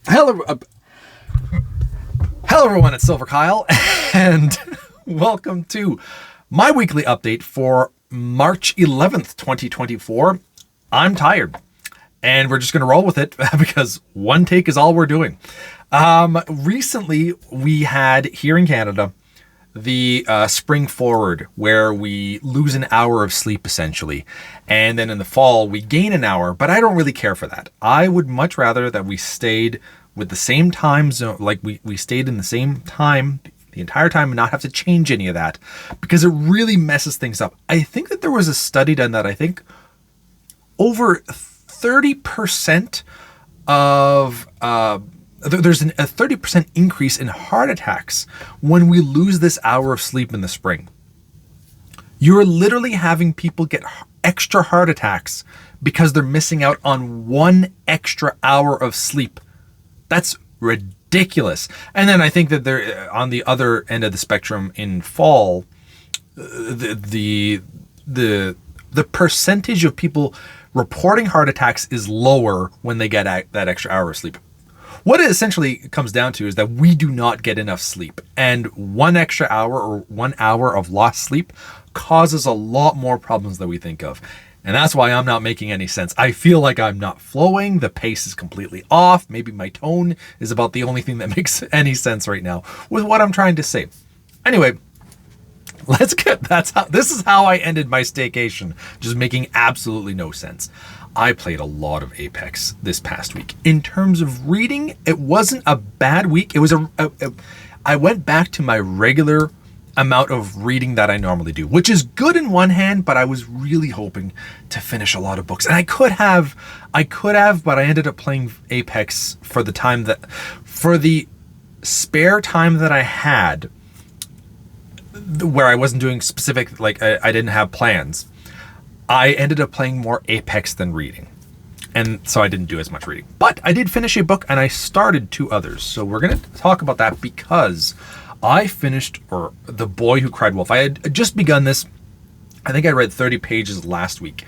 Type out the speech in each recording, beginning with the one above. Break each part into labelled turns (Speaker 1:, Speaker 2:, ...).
Speaker 1: Hello, hello everyone, it's silverkyle, and welcome to my weekly update for March 11th, 2024. I'm tired, and we're just going to roll with it because one take is all we're doing. Recently, we had here in Canada the spring forward, where we lose an hour of sleep essentially, and then in the fall we gain an hour, but I don't really care for that. I would much rather that we stayed with the same time zone, like we stayed in the same time the entire time and not have to change any of that, because it really messes things up. I think that there was a study done that I think over 30% of there's a 30% increase in heart attacks when we lose this hour of sleep in the spring. You're literally having people get extra heart attacks because they're missing out on one extra hour of sleep. That's ridiculous. And then I think that they're on the other end of the spectrum in fall, the percentage of people reporting heart attacks is lower when they get that extra hour of sleep. What it essentially comes down to is that we do not get enough sleep, and one extra hour or 1 hour of lost sleep causes a lot more problems than we think of. And that's why I'm not making any sense. I feel like I'm not flowing. The pace is completely off. Maybe my tone is about the only thing that makes any sense right now with what I'm trying to say. Anyway, this is how I ended my staycation, just making absolutely no sense. I played a lot of Apex this past week. In terms of reading, it wasn't a bad week. It was I went back to my regular amount of reading that I normally do, which is good in one hand, but I was really hoping to finish a lot of books. And I could have, but I ended up playing Apex for the spare time that I had, where I wasn't doing specific, like I didn't have plans. I ended up playing more Apex than reading. And so I didn't do as much reading. But I did finish a book, and I started two others. So we're going to talk about that because I finished The Boy Who Cried Wolf. I had just begun this. I think I read 30 pages last week.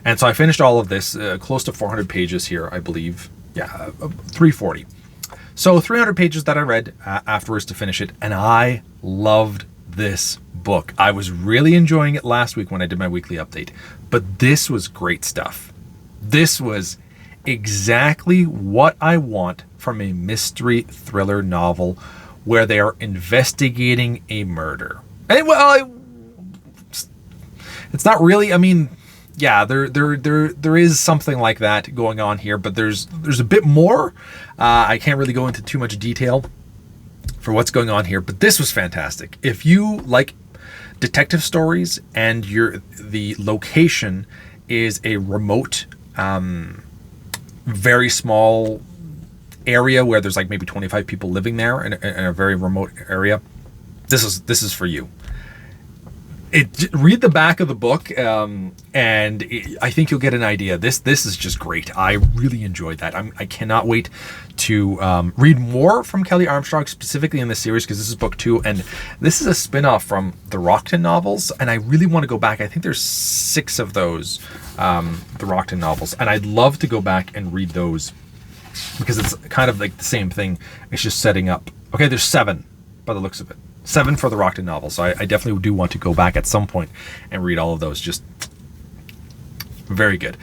Speaker 1: And so I finished all of this, close to 400 pages here, I believe. Yeah, 340. So 300 pages that I read afterwards to finish it. And I loved this book. I was really enjoying it last week when I did my weekly update, but this was great stuff. This was exactly what I want from a mystery thriller novel where they are investigating a murder. And well, it's not really, I mean, yeah, there is something like that going on here, but there's a bit more. I can't really go into too much detail for what's going on here, but this was fantastic. If you like detective stories and the location is a remote, very small area where there's like maybe 25 people living there in a very remote area, this is for you. Read the back of the book, and I think you'll get an idea. This is just great. I really enjoyed that. I cannot wait to read more from Kelly Armstrong, specifically in this series, because this is book 2, and this is a spin-off from the Rockton novels, and I really want to go back. I think there's 6 of those, the Rockton novels, and I'd love to go back and read those because it's kind of like the same thing. It's just setting up. Okay, there's 7 by the looks of it. 7 for the Rockton novels. So I definitely do want to go back at some point and read all of those. Just very good.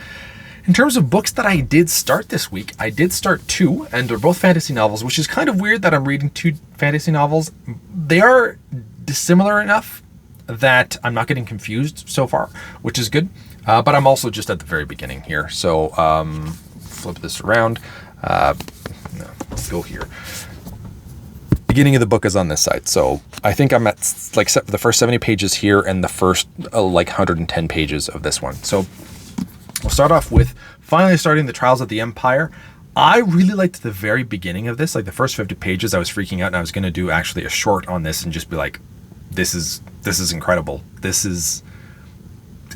Speaker 1: In terms of books that I did start this week, I did start 2, and they're both fantasy novels, which is kind of weird that I'm reading 2 fantasy novels. They are dissimilar enough that I'm not getting confused so far, which is good. But I'm also just at the very beginning here. So flip this around. Let's go here. Beginning of the book is on this side, so I think I'm at like the first 70 pages here and the first like 110 pages of this one. So we'll start off with finally starting the Trials of the Empire. I really liked the very beginning of this, like the first 50 pages. I was freaking out, and I was going to do actually a short on this and just be like, this is incredible. This is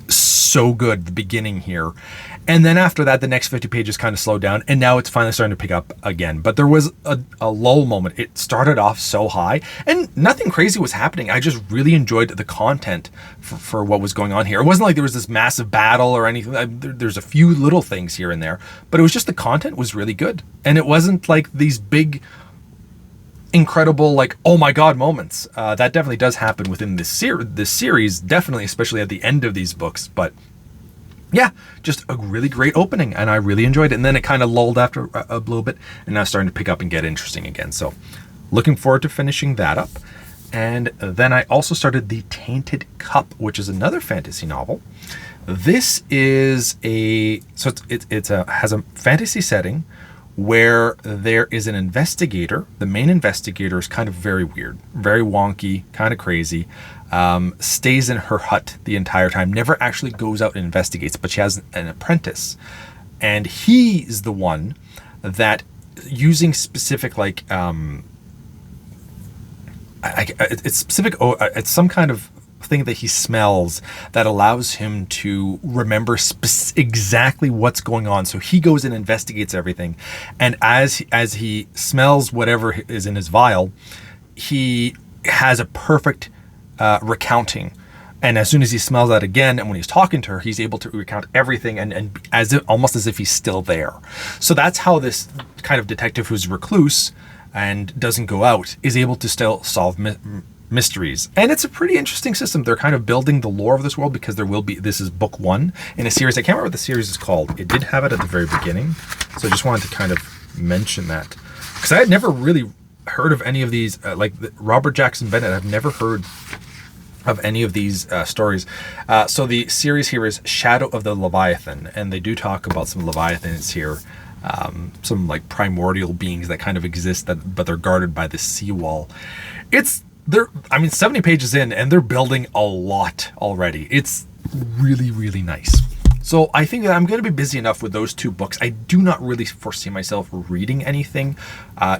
Speaker 1: so good, the beginning here. And then after that, the next 50 pages kind of slowed down, and now it's finally starting to pick up again. But there was a lull moment. It started off so high, and nothing crazy was happening. I just really enjoyed the content for what was going on here. It wasn't like there was this massive battle or anything. There's a few little things here and there, but it was just the content was really good. And it wasn't like these big, incredible, like, oh my God moments. That definitely does happen within this series, definitely, especially at the end of these books. But yeah, just a really great opening, and I really enjoyed it. And then it kind of lulled after a little bit, and now it's starting to pick up and get interesting again. So looking forward to finishing that up. And then I also started The Tainted Cup, which is another fantasy novel. This is has a fantasy setting where there is an investigator. The main investigator is kind of very weird, very wonky, kind of crazy. Stays in her hut the entire time, never actually goes out and investigates, but she has an apprentice. And he's the one that, using specific, like, it's specific, it's some kind of thing that he smells that allows him to remember exactly what's going on. So he goes and investigates everything, and as he smells whatever is in his vial, he has a perfect recounting. And as soon as he smells that again, and when he's talking to her, he's able to recount everything, and almost as if he's still there. So that's how this kind of detective, who's recluse and doesn't go out, is able to still solve mysteries. And it's a pretty interesting system. They're kind of building the lore of this world, because this is book 1 in a series. I can't remember what the series is called. It did have it at the very beginning, so I just wanted to kind of mention that, because I had never really heard of any of these, like Robert Jackson Bennett. I've never heard of any of these stories. So the series here is Shadow of the Leviathan, and they do talk about some Leviathans here, some like primordial beings that kind of exist, but they're guarded by this seawall. 70 pages in, and they're building a lot already. It's really, really nice. So I think that I'm going to be busy enough with those 2 books. I do not really foresee myself reading anything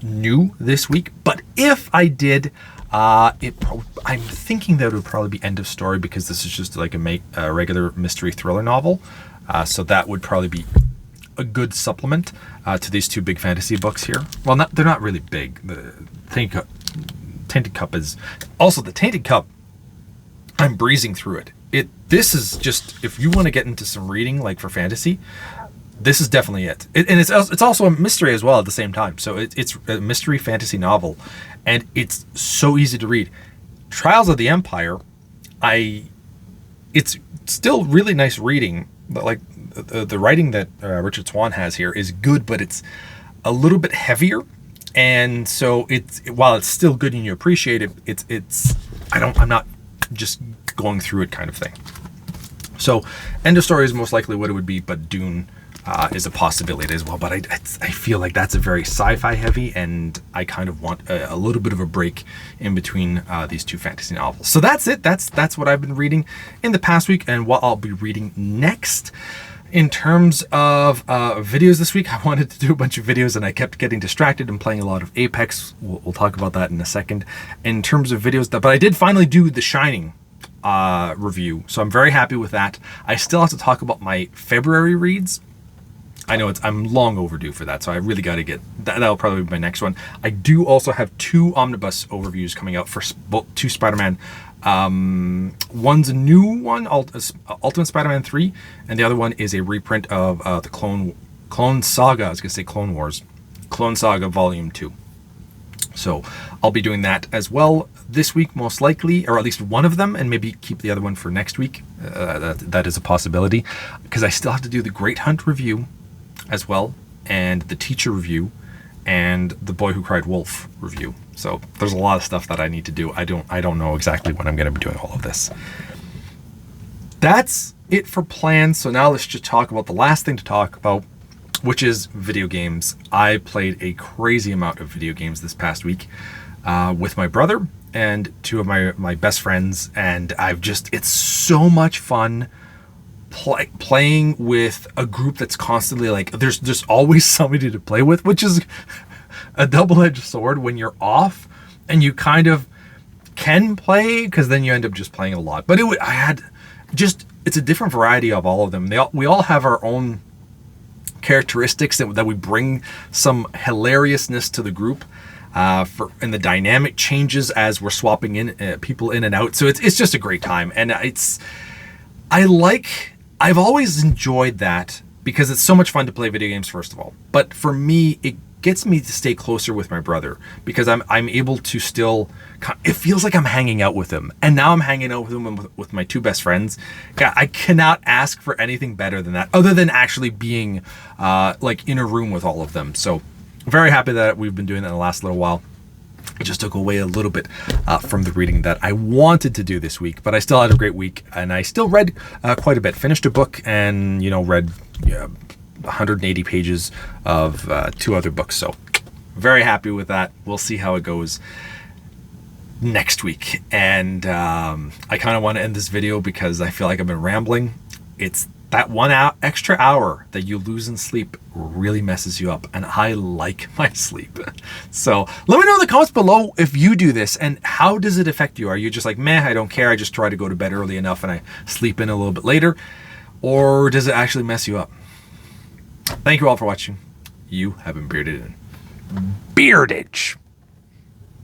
Speaker 1: new this week, but if I did, I'm thinking that it would probably be End of Story, because this is just like a regular mystery thriller novel. So that would probably be a good supplement to these 2 big fantasy books here. Well, they're not really big. The Tainted Cup is also the Tainted Cup. I'm breezing through it. This is just, if you want to get into some reading, like for fantasy, this is definitely it. And it's also a mystery as well at the same time. So it's a mystery fantasy novel, and it's so easy to read. Trials of the Empire, it's still really nice reading, but like the writing that Richard Swan has here is good, but it's a little bit heavier. And so while it's still good and you appreciate it, I'm not just going through it kind of thing. So End of Story is most likely what it would be, but Dune is a possibility as well. But I feel like that's a very sci-fi heavy, and I kind of want a little bit of a break in between these 2 fantasy novels. So that's it. That's what I've been reading in the past week, and what I'll be reading next. In terms of videos this week, I wanted to do a bunch of videos, and I kept getting distracted and playing a lot of Apex. We'll talk about that in a second. In terms of videos, but I did finally do The Shining review, so I'm very happy with that. I still have to talk about my February reads. I know I'm long overdue for that, so I really got to get that. That'll probably be my next one. I do also have 2 omnibus overviews coming out for 2 Spider-Man. One's a new one, Ultimate Spider-Man 3, and the other one is a reprint of the Clone Saga. I was going to say Clone Wars. Clone Saga Volume 2. So I'll be doing that as well this week, most likely, or at least one of them, and maybe keep the other one for next week. That is a possibility, because I still have to do the Great Hunt review as well, and the Teacher review, and the Boy Who Cried Wolf review. So there's a lot of stuff that I need to do. I don't know exactly when I'm going to be doing all of this. That's it for plans. So now let's just talk about the last thing to talk about, which is video games. I played a crazy amount of video games this past week with my brother and 2 of my best friends, and it's so much fun playing with a group that's constantly like, there's just always somebody to play with, which is a double-edged sword when you're off and you kind of can play, because then you end up just playing a lot. But it's a different variety of all of them. We all have our own characteristics that we bring some hilariousness to the group. And the dynamic changes as we're swapping in people in and out. So it's just a great time. And I've always enjoyed that because it's so much fun to play video games, first of all. But for me, it gets me to stay closer with my brother because I'm able to still, it feels like I'm hanging out with him. And now I'm hanging out with him with my two best friends. God, I cannot ask for anything better than that, other than actually being like in a room with all of them. So very happy that we've been doing that in the last little while. It just took away a little bit from the reading that I wanted to do this week, but I still had a great week, and I still read quite a bit. Finished a book and, read 180 pages of 2 other books. So very happy with that. We'll see how it goes next week. And I kind of want to end this video because I feel like I've been rambling. It's that 1 extra hour that you lose in sleep really messes you up, and I like my sleep. So let me know in the comments below if you do this and how does it affect you. Are you just like, meh, I don't care, I just try to go to bed early enough and I sleep in a little bit later, or does it actually mess you up? Thank you all for watching. You have been bearded in Beardage.